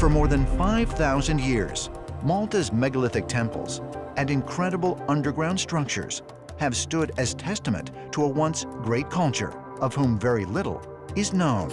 For more than 5,000 years, Malta's megalithic temples and incredible underground structures have stood as testament to a once great culture, of whom very little is known.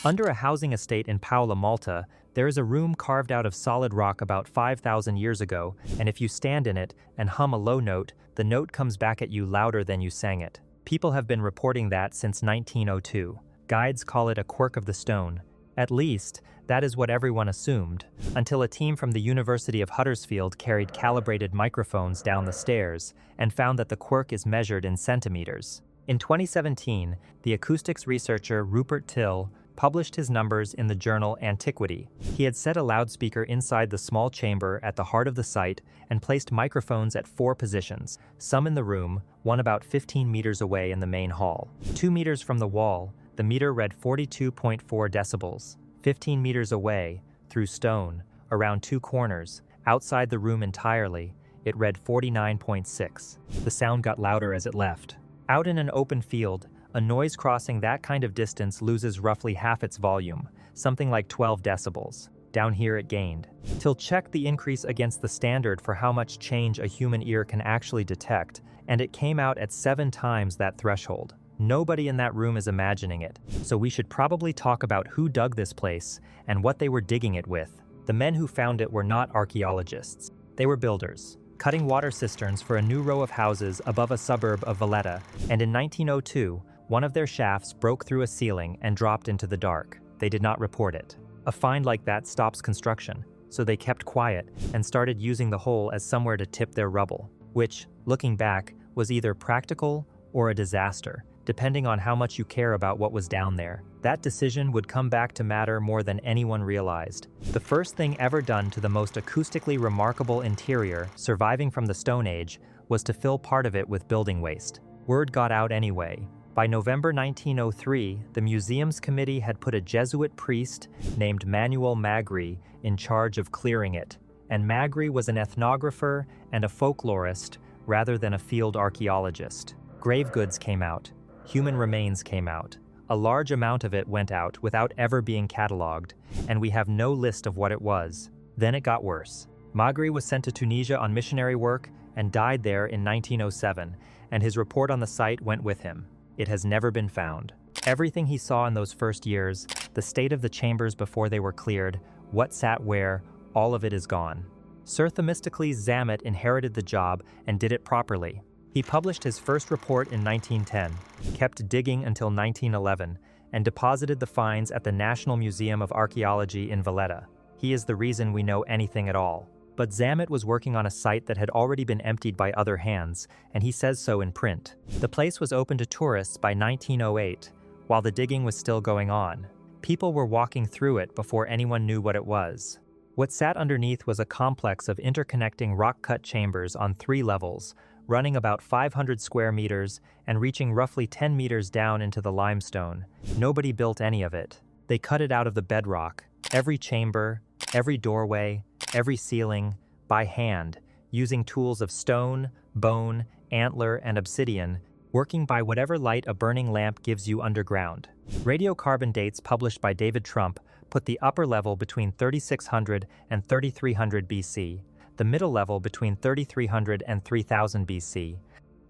Under a housing estate in Paola, Malta, there is a room carved out of solid rock about 5,000 years ago, and if you stand in it and hum a low note, the note comes back at you louder than you sang it. People have been reporting that since 1902. Guides call it a quirk of the stone. At least, that is what everyone assumed, until a team from the University of Huddersfield carried calibrated microphones down the stairs and found that the quirk is measured in centimeters. In 2017, the acoustics researcher Rupert Till published his numbers in the journal Antiquity. He had set a loudspeaker inside the small chamber at the heart of the site and placed microphones at 4 positions, some in the room, one about 15 meters away in the main hall. 2 meters from the wall, the meter read 42.4 decibels. 15 meters away, through stone, around 2 corners, outside the room entirely, it read 49.6. The sound got louder as it left. Out in an open field, a noise crossing that kind of distance loses roughly half its volume, something like 12 decibels. Down here it gained. Till checked the increase against the standard for how much change a human ear can actually detect, and it came out at 7 times that threshold. Nobody in that room is imagining it, so we should probably talk about who dug this place and what they were digging it with. The men who found it were not archaeologists. They were builders, cutting water cisterns for a new row of houses above a suburb of Valletta, and in 1902, one of their shafts broke through a ceiling and dropped into the dark. They did not report it. A find like that stops construction, so they kept quiet and started using the hole as somewhere to tip their rubble, which, looking back, was either practical or a disaster, depending on how much you care about what was down there. That decision would come back to matter more than anyone realized. The first thing ever done to the most acoustically remarkable interior surviving from the Stone Age was to fill part of it with building waste. Word got out anyway. By November 1903, the museum's committee had put a Jesuit priest named Manuel Magri in charge of clearing it, and Magri was an ethnographer and a folklorist rather than a field archaeologist. Grave goods came out. Human remains came out. A large amount of it went out without ever being catalogued, and we have no list of what it was. Then it got worse. Magri was sent to Tunisia on missionary work and died there in 1907, and his report on the site went with him. It has never been found. Everything he saw in those first years, the state of the chambers before they were cleared, what sat where, all of it is gone. Sir Themistocles Zamet inherited the job and did it properly. He published his first report in 1910, kept digging until 1911, and deposited the finds at the National Museum of Archaeology in Valletta. He is the reason we know anything at all. But Zamet was working on a site that had already been emptied by other hands, and he says so in print. The place was open to tourists by 1908, while the digging was still going on. People were walking through it before anyone knew what it was. What sat underneath was a complex of interconnecting rock-cut chambers on 3 levels, running about 500 square meters and reaching roughly 10 meters down into the limestone. Nobody built any of it. They cut it out of the bedrock, every chamber, every doorway, every ceiling, by hand, using tools of stone, bone, antler, and obsidian, working by whatever light a burning lamp gives you underground. Radiocarbon dates published by David Trump put the upper level between 3600 and 3300 BC, the middle level between 3300 and 3000 BC,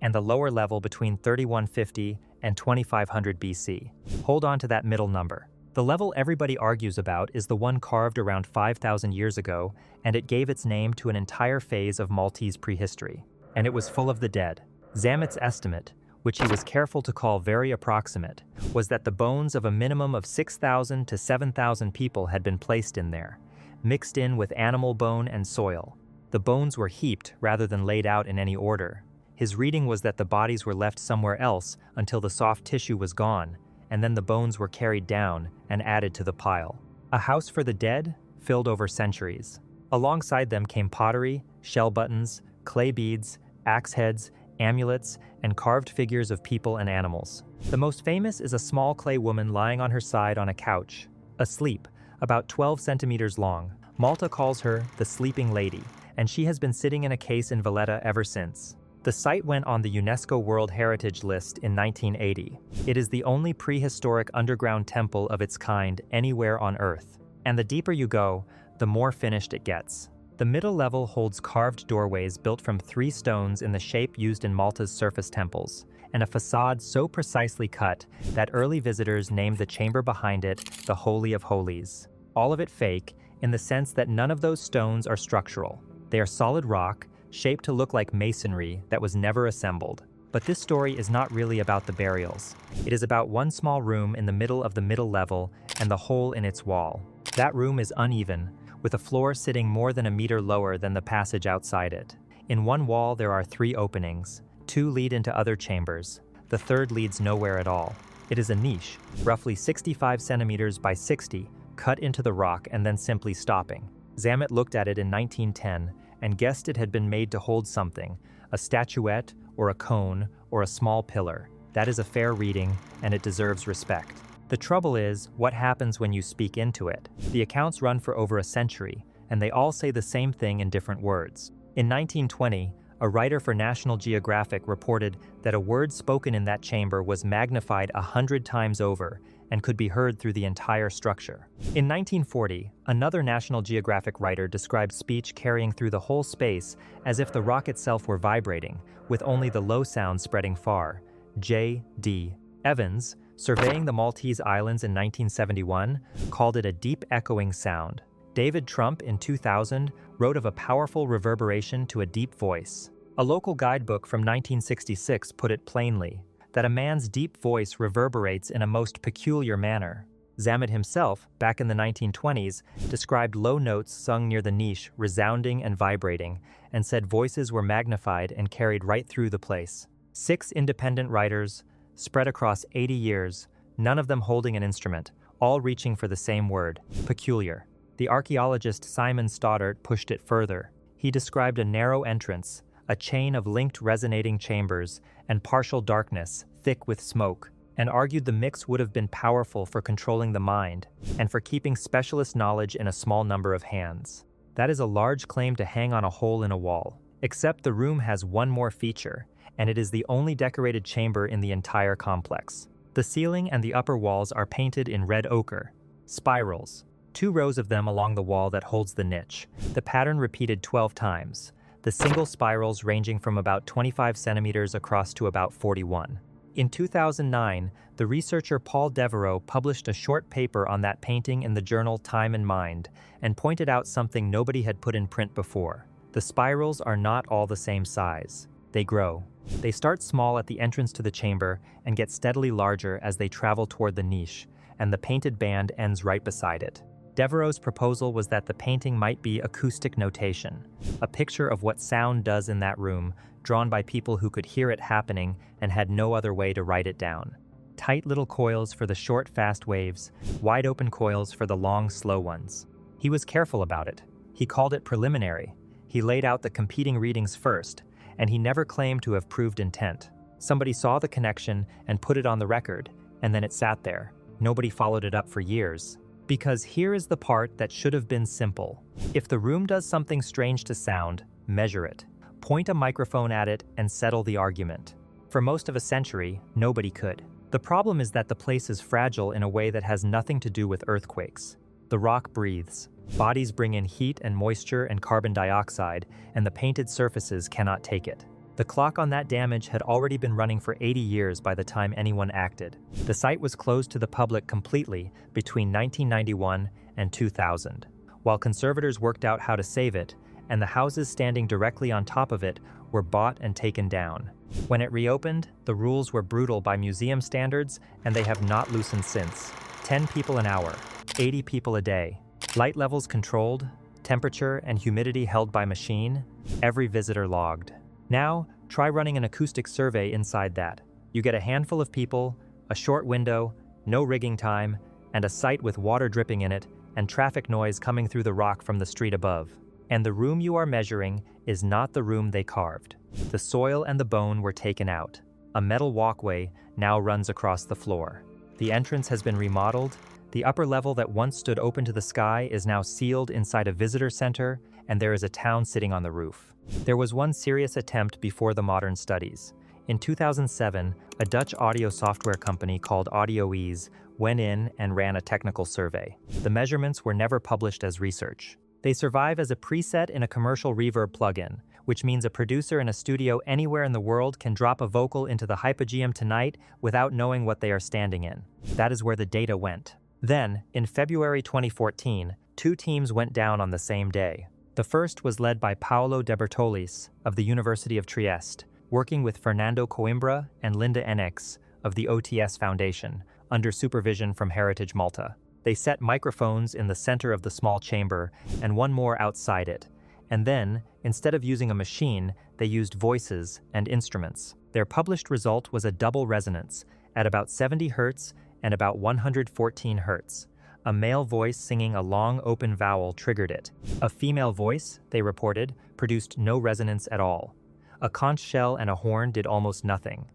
and the lower level between 3150 and 2500 BC. Hold on to that middle number. The level everybody argues about is the one carved around 5,000 years ago, and it gave its name to an entire phase of Maltese prehistory. And it was full of the dead. Zamet's estimate, which he was careful to call very approximate, was that the bones of a minimum of 6,000 to 7,000 people had been placed in there, mixed in with animal bone and soil. The bones were heaped rather than laid out in any order. His reading was that the bodies were left somewhere else until the soft tissue was gone, and then the bones were carried down and added to the pile. A house for the dead, filled over centuries. Alongside them came pottery, shell buttons, clay beads, axe heads, amulets, and carved figures of people and animals. The most famous is a small clay woman lying on her side on a couch, asleep, about 12 centimeters long. Malta calls her the Sleeping Lady, and she has been sitting in a case in Valletta ever since. The site went on the UNESCO World Heritage List in 1980. It is the only prehistoric underground temple of its kind anywhere on Earth. And the deeper you go, the more finished it gets. The middle level holds carved doorways built from 3 stones in the shape used in Malta's surface temples, and a facade so precisely cut that early visitors named the chamber behind it the Holy of Holies. All of it fake, in the sense that none of those stones are structural. They are solid rock, shaped to look like masonry that was never assembled. But this story is not really about the burials. It is about one small room in the middle of the middle level and the hole in its wall. That room is uneven, with a floor sitting more than a meter lower than the passage outside it. In one wall there are 3 openings. 2 lead into other chambers. The third leads nowhere at all. It is a niche, roughly 65 centimeters by 60, cut into the rock and then simply stopping. Zamet looked at it in 1910 and guessed it had been made to hold something, a statuette or a cone or a small pillar. That is a fair reading, and it deserves respect. The trouble is, what happens when you speak into it? The accounts run for over a century, and they all say the same thing in different words. In 1920, a writer for National Geographic reported that a word spoken in that chamber was magnified 100 times over and could be heard through the entire structure. In 1940, another National Geographic writer described speech carrying through the whole space as if the rock itself were vibrating, with only the low sound spreading far. J.D. Evans, surveying the Maltese Islands in 1971, called it a deep echoing sound. David Trump, in 2000, wrote of a powerful reverberation to a deep voice. A local guidebook from 1966 put it plainly, that a man's deep voice reverberates in a most peculiar manner. Zamet himself, back in the 1920s, described low notes sung near the niche resounding and vibrating, and said voices were magnified and carried right through the place. 6 independent writers, spread across 80 years, none of them holding an instrument, all reaching for the same word, peculiar. The archaeologist Simon Stoddart pushed it further. He described a narrow entrance, a chain of linked resonating chambers, and partial darkness, thick with smoke, and argued the mix would have been powerful for controlling the mind, and for keeping specialist knowledge in a small number of hands. That is a large claim to hang on a hole in a wall, except the room has one more feature, and it is the only decorated chamber in the entire complex. The ceiling and the upper walls are painted in red ochre. Spirals, 2 rows of them along the wall that holds the niche, the pattern repeated 12 times. The single spirals ranging from about 25 centimeters across to about 41. In 2009, the researcher Paul Devereux published a short paper on that painting in the journal Time and Mind and pointed out something nobody had put in print before. The spirals are not all the same size. They grow. They start small at the entrance to the chamber and get steadily larger as they travel toward the niche, and the painted band ends right beside it. Devereux's proposal was that the painting might be acoustic notation, a picture of what sound does in that room, drawn by people who could hear it happening and had no other way to write it down. Tight little coils for the short, fast waves, wide open coils for the long, slow ones. He was careful about it. He called it preliminary. He laid out the competing readings first, and he never claimed to have proved intent. Somebody saw the connection and put it on the record, and then it sat there. Nobody followed it up for years. Because here is the part that should have been simple. If the room does something strange to sound, measure it. Point a microphone at it and settle the argument. For most of a century, nobody could. The problem is that the place is fragile in a way that has nothing to do with earthquakes. The rock breathes. Bodies bring in heat and moisture and carbon dioxide, and the painted surfaces cannot take it. The clock on that damage had already been running for 80 years by the time anyone acted. The site was closed to the public completely between 1991 and 2000, while conservators worked out how to save it, and the houses standing directly on top of it were bought and taken down. When it reopened, the rules were brutal by museum standards, and they have not loosened since. 10 people an hour, 80 people a day, light levels controlled, temperature and humidity held by machine, every visitor logged. Now, try running an acoustic survey inside that. You get a handful of people, a short window, no rigging time, and a site with water dripping in it and traffic noise coming through the rock from the street above. And the room you are measuring is not the room they carved. The soil and the bone were taken out. A metal walkway now runs across the floor. The entrance has been remodeled. The upper level that once stood open to the sky is now sealed inside a visitor center, and there is a town sitting on the roof. There was one serious attempt before the modern studies. In 2007, a Dutch audio software company called Audioese went in and ran a technical survey. The measurements were never published as research. They survive as a preset in a commercial reverb plugin, which means a producer in a studio anywhere in the world can drop a vocal into the Hypogeum tonight without knowing what they are standing in. That is where the data went. Then, in February 2014, 2 teams went down on the same day. The first was led by Paolo Debertolis of the University of Trieste, working with Fernando Coimbra and Linda Eneix of the OTS Foundation, under supervision from Heritage Malta. They set microphones in the center of the small chamber and one more outside it, and then, instead of using a machine, they used voices and instruments. Their published result was a double resonance at about 70 Hertz and about 114 Hertz. A male voice singing a long open vowel triggered it. A female voice, they reported, produced no resonance at all. A conch shell and a horn did almost nothing.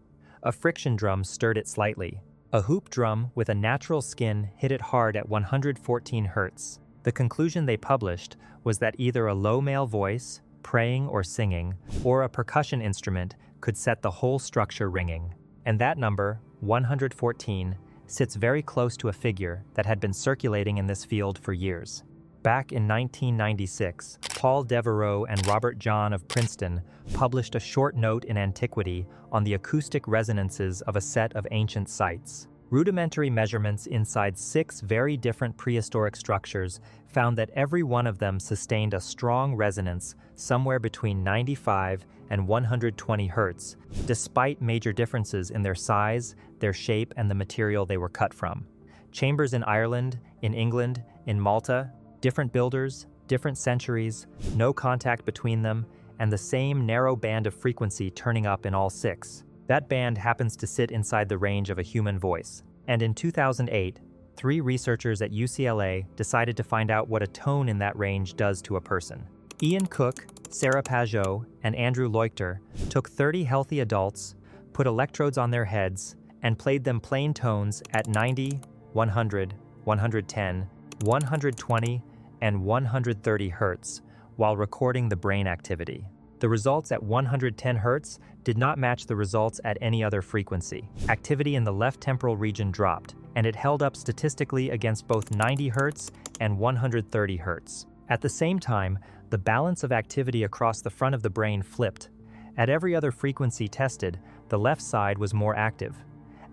A friction drum stirred it slightly. A hoop drum with a natural skin hit it hard at 114 Hertz. The conclusion they published was that either a low male voice, praying or singing, or a percussion instrument could set the whole structure ringing. And that number, 114, sits very close to a figure that had been circulating in this field for years. Back in 1996, Paul Devereux and Robert John of Princeton published a short note in Antiquity on the acoustic resonances of a set of ancient sites. Rudimentary measurements inside 6 very different prehistoric structures found that every one of them sustained a strong resonance somewhere between 95 and 120 Hertz, despite major differences in their size, their shape, and the material they were cut from. Chambers in Ireland, in England, in Malta, different builders, different centuries, no contact between them, and the same narrow band of frequency turning up in all 6. That band happens to sit inside the range of a human voice. And in 2008, 3 researchers at UCLA decided to find out what a tone in that range does to a person. Ian Cook, Sarah Pajot, and Andrew Leuchter took 30 healthy adults, put electrodes on their heads, and played them plain tones at 90, 100, 110, 120, and 130 Hertz while recording the brain activity. The results at 110 Hertz did not match the results at any other frequency. Activity in the left temporal region dropped, and it held up statistically against both 90 Hertz and 130 Hertz. At the same time, the balance of activity across the front of the brain flipped. At every other frequency tested, the left side was more active.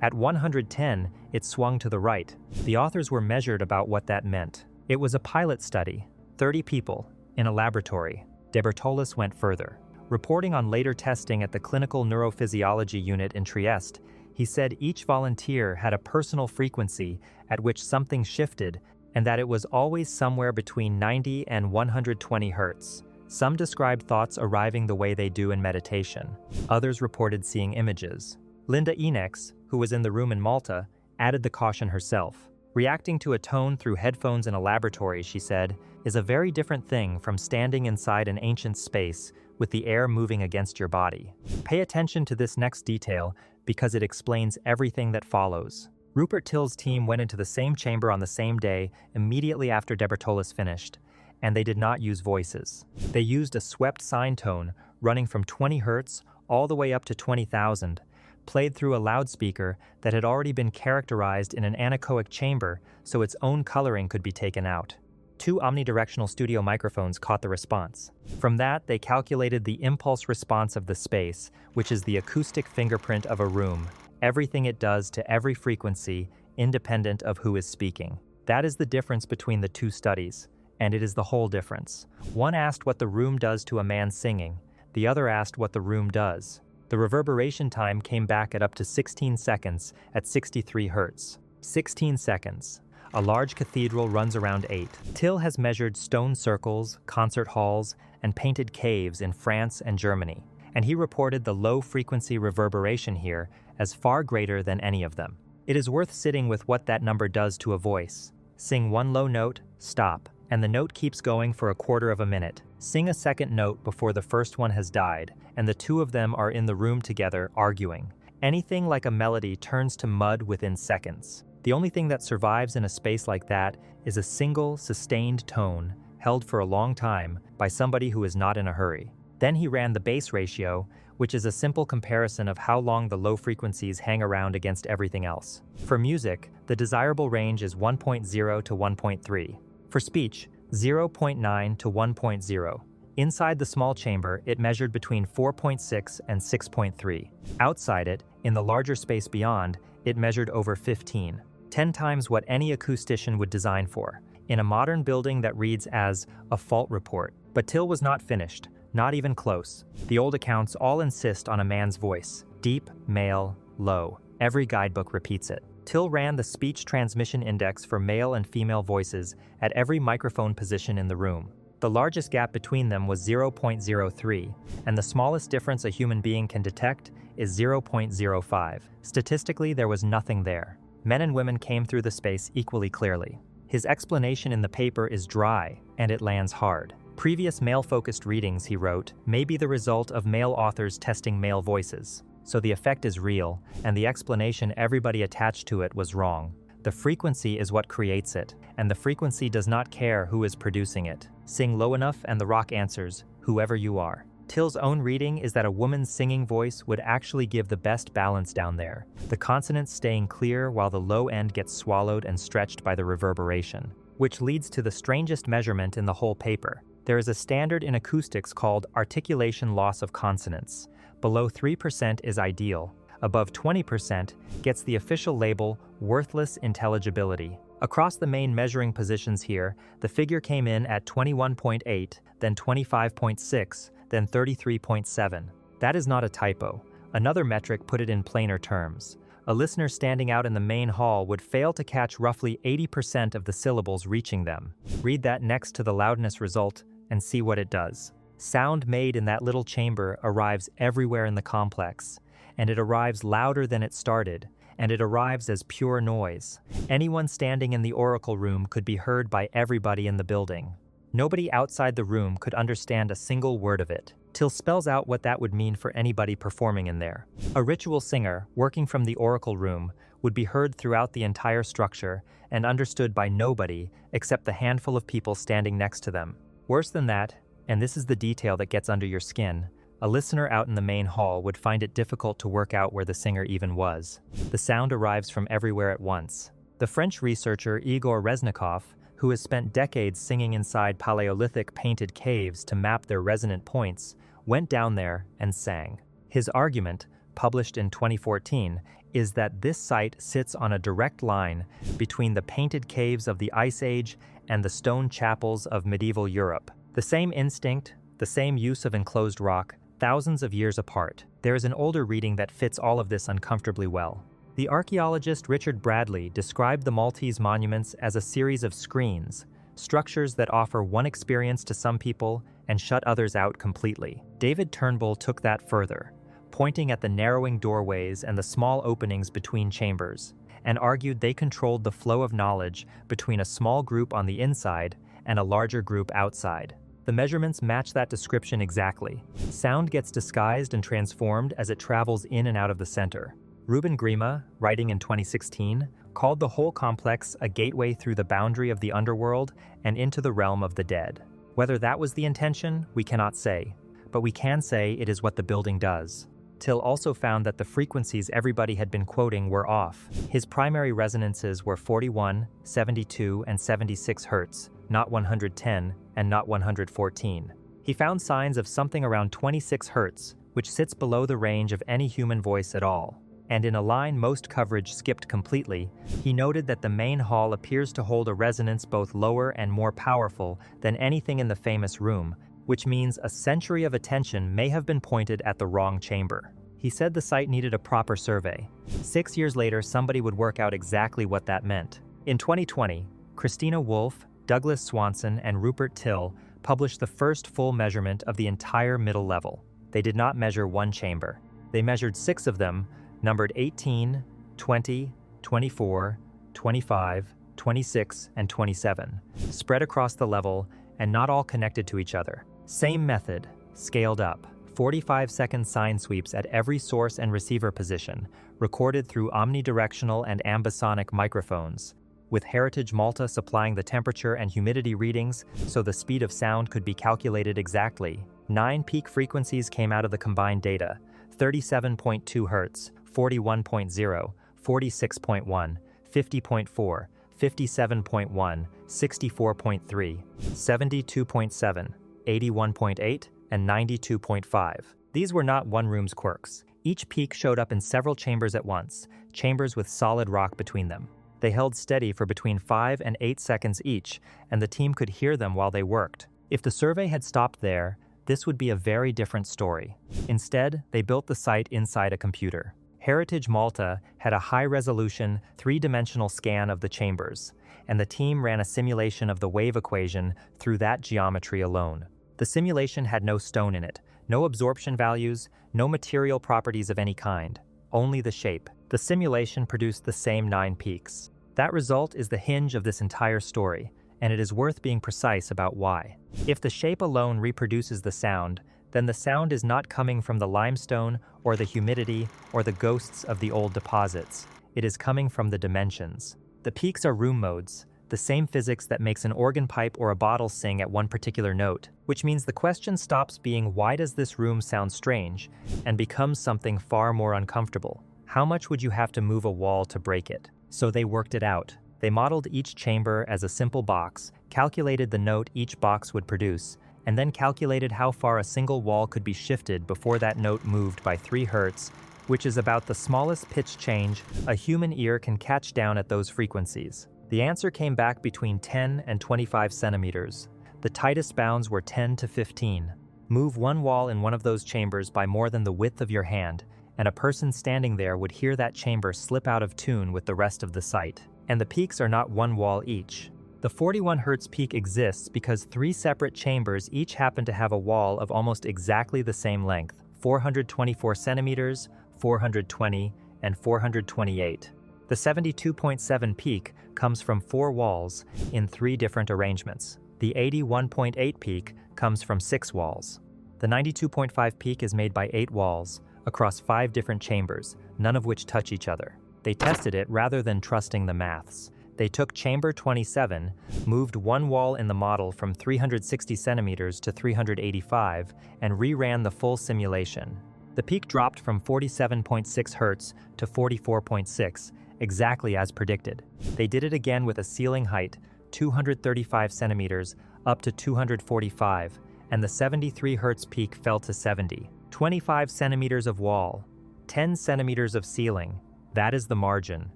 At 110, it swung to the right. The authors were measured about what that meant. It was a pilot study, 30 people, in a laboratory. Debertolis went further. Reporting on later testing at the Clinical Neurophysiology Unit in Trieste, he said each volunteer had a personal frequency at which something shifted and that it was always somewhere between 90 and 120 Hertz. Some described thoughts arriving the way they do in meditation. Others reported seeing images. Linda Eneix, who was in the room in Malta, added the caution herself. Reacting to a tone through headphones in a laboratory, she said, is a very different thing from standing inside an ancient space with the air moving against your body. Pay attention to this next detail because it explains everything that follows. Rupert Till's team went into the same chamber on the same day immediately after Debertolis finished, and they did not use voices. They used a swept sine tone running from 20 Hertz all the way up to 20,000, played through a loudspeaker that had already been characterized in an anechoic chamber so its own coloring could be taken out. 2 omnidirectional studio microphones caught the response. From that, they calculated the impulse response of the space, which is the acoustic fingerprint of a room, everything it does to every frequency, independent of who is speaking. That is the difference between the 2 studies, and it is the whole difference. One asked what the room does to a man singing, the other asked what the room does. The reverberation time came back at up to 16 seconds at 63 Hertz. 16 seconds. A large cathedral runs around 8. Till has measured stone circles, concert halls, and painted caves in France and Germany, and he reported the low-frequency reverberation here as far greater than any of them. It is worth sitting with what that number does to a voice. Sing one low note, stop, and the note keeps going for a quarter of a minute. Sing a second note before the first one has died, and the 2 of them are in the room together arguing. Anything like a melody turns to mud within seconds. The only thing that survives in a space like that is a single, sustained tone, held for a long time by somebody who is not in a hurry. Then he ran the bass ratio, which is a simple comparison of how long the low frequencies hang around against everything else. For music, the desirable range is 1.0 to 1.3. For speech, 0.9 to 1.0. Inside the small chamber, it measured between 4.6 and 6.3. Outside it, in the larger space beyond, it measured over 15, 10 times what any acoustician would design for, in a modern building that reads as a fault report. But Till was not finished, not even close. The old accounts all insist on a man's voice, deep, male, low. Every guidebook repeats it. Till ran the speech transmission index for male and female voices at every microphone position in the room. The largest gap between them was 0.03, and the smallest difference a human being can detect is 0.05. Statistically, there was nothing there. Men and women came through the space equally clearly. His explanation in the paper is dry, and it lands hard. Previous male-focused readings, he wrote, may be the result of male authors testing male voices. So the effect is real, and the explanation everybody attached to it was wrong. The frequency is what creates it, and the frequency does not care who is producing it. Sing low enough and the rock answers, whoever you are. Till's own reading is that a woman's singing voice would actually give the best balance down there, the consonants staying clear while the low end gets swallowed and stretched by the reverberation, which leads to the strangest measurement in the whole paper. There is a standard in acoustics called articulation loss of consonants. Below 3% is ideal. Above 20% gets the official label worthless intelligibility. Across the main measuring positions here, the figure came in at 21.8, then 25.6, then 33.7. That is not a typo. Another metric put it in plainer terms. A listener standing out in the main hall would fail to catch roughly 80% of the syllables reaching them. Read that next to the loudness result and see what it does. Sound made in that little chamber arrives everywhere in the complex, and it arrives louder than it started, and it arrives as pure noise. Anyone standing in the oracle room could be heard by everybody in the building. Nobody outside the room could understand a single word of it. Till spells out what that would mean for anybody performing in there. A ritual singer, working from the oracle room, would be heard throughout the entire structure and understood by nobody except the handful of people standing next to them. Worse than that, and this is the detail that gets under your skin, a listener out in the main hall would find it difficult to work out where the singer even was. The sound arrives from everywhere at once. The French researcher Igor Reznikov, who has spent decades singing inside Paleolithic painted caves to map their resonant points, went down there and sang. His argument, published in 2014, is that this site sits on a direct line between the painted caves of the Ice Age and the stone chapels of medieval Europe. The same instinct, the same use of enclosed rock, thousands of years apart. There is an older reading that fits all of this uncomfortably well. The archaeologist Richard Bradley described the Maltese monuments as a series of screens, structures that offer one experience to some people and shut others out completely. David Turnbull took that further, pointing at the narrowing doorways and the small openings between chambers, and argued they controlled the flow of knowledge between a small group on the inside and a larger group outside. The measurements match that description exactly. Sound gets disguised and transformed as it travels in and out of the center. Ruben Grima, writing in 2016, called the whole complex a gateway through the boundary of the underworld and into the realm of the dead. Whether that was the intention, we cannot say, but we can say it is what the building does. Till also found that the frequencies everybody had been quoting were off. His primary resonances were 41, 72, and 76 Hertz, not 110, and not 114. He found signs of something around 26 Hertz, which sits below the range of any human voice at all. And in a line most coverage skipped completely, he noted that the main hall appears to hold a resonance both lower and more powerful than anything in the famous room, which means a century of attention may have been pointed at the wrong chamber. He said the site needed a proper survey. 6 years later, somebody would work out exactly what that meant. In 2020, Christina Wolfe, Douglas Swanson, and Rupert Till published the first full measurement of the entire middle level. They did not measure one chamber. They measured 6 of them, numbered 18, 20, 24, 25, 26, and 27, spread across the level and not all connected to each other. Same method, scaled up, 45-second sine sweeps at every source and receiver position, recorded through omnidirectional and ambisonic microphones, with Heritage Malta supplying the temperature and humidity readings so the speed of sound could be calculated exactly. 9 peak frequencies came out of the combined data: 37.2 Hz, 41.0, 46.1, 50.4, 57.1, 64.3, 72.7, 81.8, and 92.5. These were not one room's quirks. Each peak showed up in several chambers at once, chambers with solid rock between them. They held steady for between 5 and 8 seconds each, and the team could hear them while they worked. If the survey had stopped there, this would be a very different story. Instead, they built the site inside a computer. Heritage Malta had a high-resolution, three-dimensional scan of the chambers, and the team ran a simulation of the wave equation through that geometry alone. The simulation had no stone in it, no absorption values, no material properties of any kind, only the shape. The simulation produced the same 9 peaks. That result is the hinge of this entire story, and it is worth being precise about why. If the shape alone reproduces the sound, then the sound is not coming from the limestone or the humidity or the ghosts of the old deposits. It is coming from the dimensions. The peaks are room modes, the same physics that makes an organ pipe or a bottle sing at one particular note, which means the question stops being why does this room sound strange and becomes something far more uncomfortable. How much would you have to move a wall to break it? So they worked it out. They modeled each chamber as a simple box, calculated the note each box would produce, and then calculated how far a single wall could be shifted before that note moved by 3 Hertz, which is about the smallest pitch change a human ear can catch down at those frequencies. The answer came back between 10 and 25 centimeters. The tightest bounds were 10 to 15. Move one wall in one of those chambers by more than the width of your hand, and a person standing there would hear that chamber slip out of tune with the rest of the site. And the peaks are not one wall each. The 41 Hertz peak exists because 3 separate chambers each happen to have a wall of almost exactly the same length, 424 centimeters, 420, and 428. The 72.7 peak comes from 4 walls in 3 different arrangements. The 81.8 peak comes from 6 walls. The 92.5 peak is made by 8 walls across 5 different chambers, none of which touch each other. They tested it rather than trusting the maths. They took chamber 27, moved one wall in the model from 360 centimeters to 385, and reran the full simulation. The peak dropped from 47.6 Hertz to 44.6, exactly as predicted. They did it again with a ceiling height, 235 centimeters, up to 245, and the 73 Hertz peak fell to 70. 25 centimeters of wall, 10 centimeters of ceiling. That is the margin.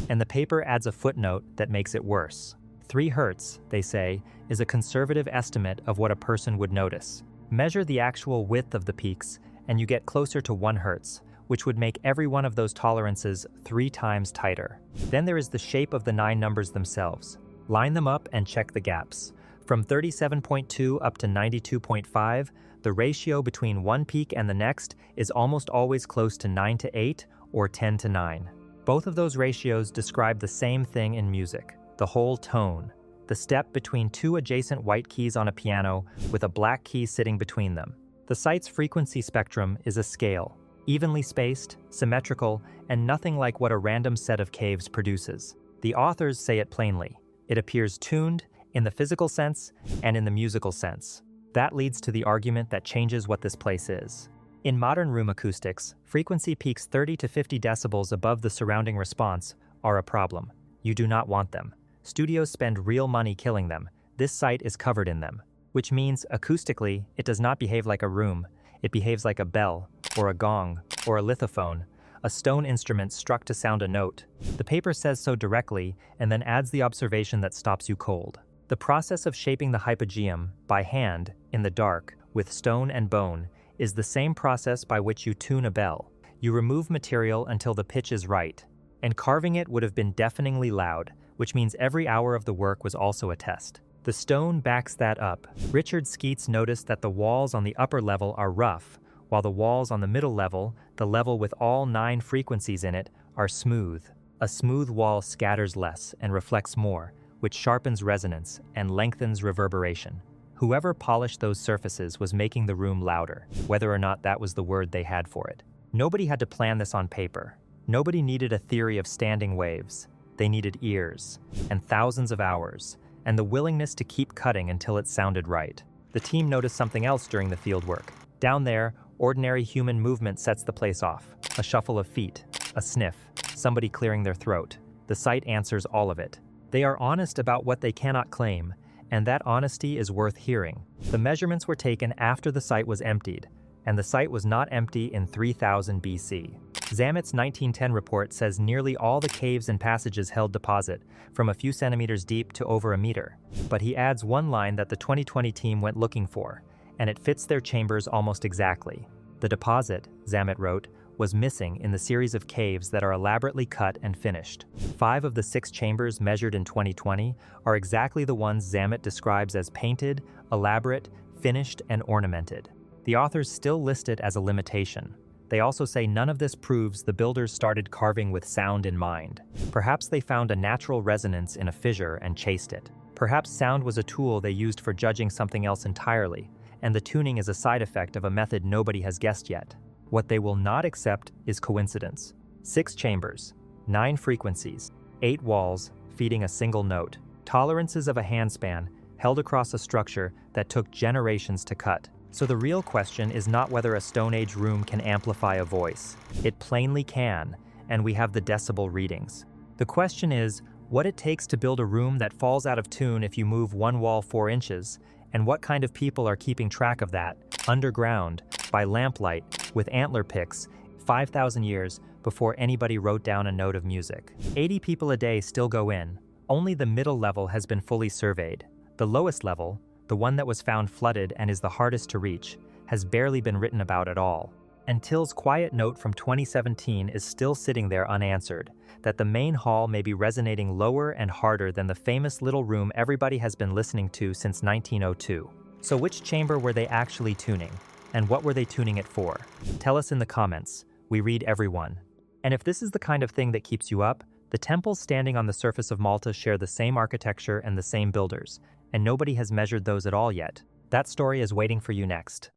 And the paper adds a footnote that makes it worse. 3 Hertz, they say, is a conservative estimate of what a person would notice. Measure the actual width of the peaks, and you get closer to 1 Hertz, which would make every one of those tolerances 3 times tighter. Then there is the shape of the 9 numbers themselves. Line them up and check the gaps. From 37.2 up to 92.5, the ratio between one peak and the next is almost always close to 9 to 8 or 10 to 9. Both of those ratios describe the same thing in music, the whole tone, the step between 2 adjacent white keys on a piano with a black key sitting between them. The site's frequency spectrum is a scale, evenly spaced, symmetrical, and nothing like what a random set of caves produces. The authors say it plainly. It appears tuned in the physical sense and in the musical sense. That leads to the argument that changes what this place is. In modern room acoustics, frequency peaks 30 to 50 decibels above the surrounding response are a problem. You do not want them. Studios spend real money killing them. This site is covered in them, which means acoustically, it does not behave like a room. It behaves like a bell, or a gong, or a lithophone, a stone instrument struck to sound a note. The paper says so directly and then adds the observation that stops you cold. The process of shaping the hypogeum by hand, in the dark, with stone and bone, is the same process by which you tune a bell. You remove material until the pitch is right, and carving it would have been deafeningly loud, which means every hour of the work was also a test. The stone backs that up. Richard Skeets noticed that the walls on the upper level are rough, while the walls on the middle level, the level with all 9 frequencies in it, are smooth. A smooth wall scatters less and reflects more, which sharpens resonance and lengthens reverberation. Whoever polished those surfaces was making the room louder, whether or not that was the word they had for it. Nobody had to plan this on paper. Nobody needed a theory of standing waves. They needed ears, and thousands of hours, and the willingness to keep cutting until it sounded right. The team noticed something else during the fieldwork. Down there, ordinary human movement sets the place off. A shuffle of feet, a sniff, somebody clearing their throat. The site answers all of it. They are honest about what they cannot claim, and that honesty is worth hearing. The measurements were taken after the site was emptied, and the site was not empty in 3000 BC. Zamet's 1910 report says nearly all the caves and passages held deposit, from a few centimeters deep to over a meter. But he adds one line that the 2020 team went looking for, and it fits their chambers almost exactly. The deposit, Zamet wrote, was missing in the series of caves that are elaborately cut and finished. 5 of the 6 chambers measured in 2020 are exactly the ones Zamet describes as painted, elaborate, finished, and ornamented. The authors still list it as a limitation. They also say none of this proves the builders started carving with sound in mind. Perhaps they found a natural resonance in a fissure and chased it. Perhaps sound was a tool they used for judging something else entirely, and the tuning is a side effect of a method nobody has guessed yet. What they will not accept is coincidence. 6 chambers, 9 frequencies, 8 walls feeding a single note, tolerances of a handspan held across a structure that took generations to cut. So the real question is not whether a Stone Age room can amplify a voice. It plainly can, and we have the decibel readings. The question is what it takes to build a room that falls out of tune if you move one wall 4 inches, and what kind of people are keeping track of that, underground, by lamplight, with antler picks, 5,000 years before anybody wrote down a note of music. 80 people a day still go in. Only the middle level has been fully surveyed. The lowest level, the one that was found flooded and is the hardest to reach, has barely been written about at all. And Till's quiet note from 2017 is still sitting there unanswered, that the main hall may be resonating lower and harder than the famous little room everybody has been listening to since 1902. So which chamber were they actually tuning? And what were they tuning it for? Tell us in the comments. We read everyone. And if this is the kind of thing that keeps you up, the temples standing on the surface of Malta share the same architecture and the same builders, and nobody has measured those at all yet. That story is waiting for you next.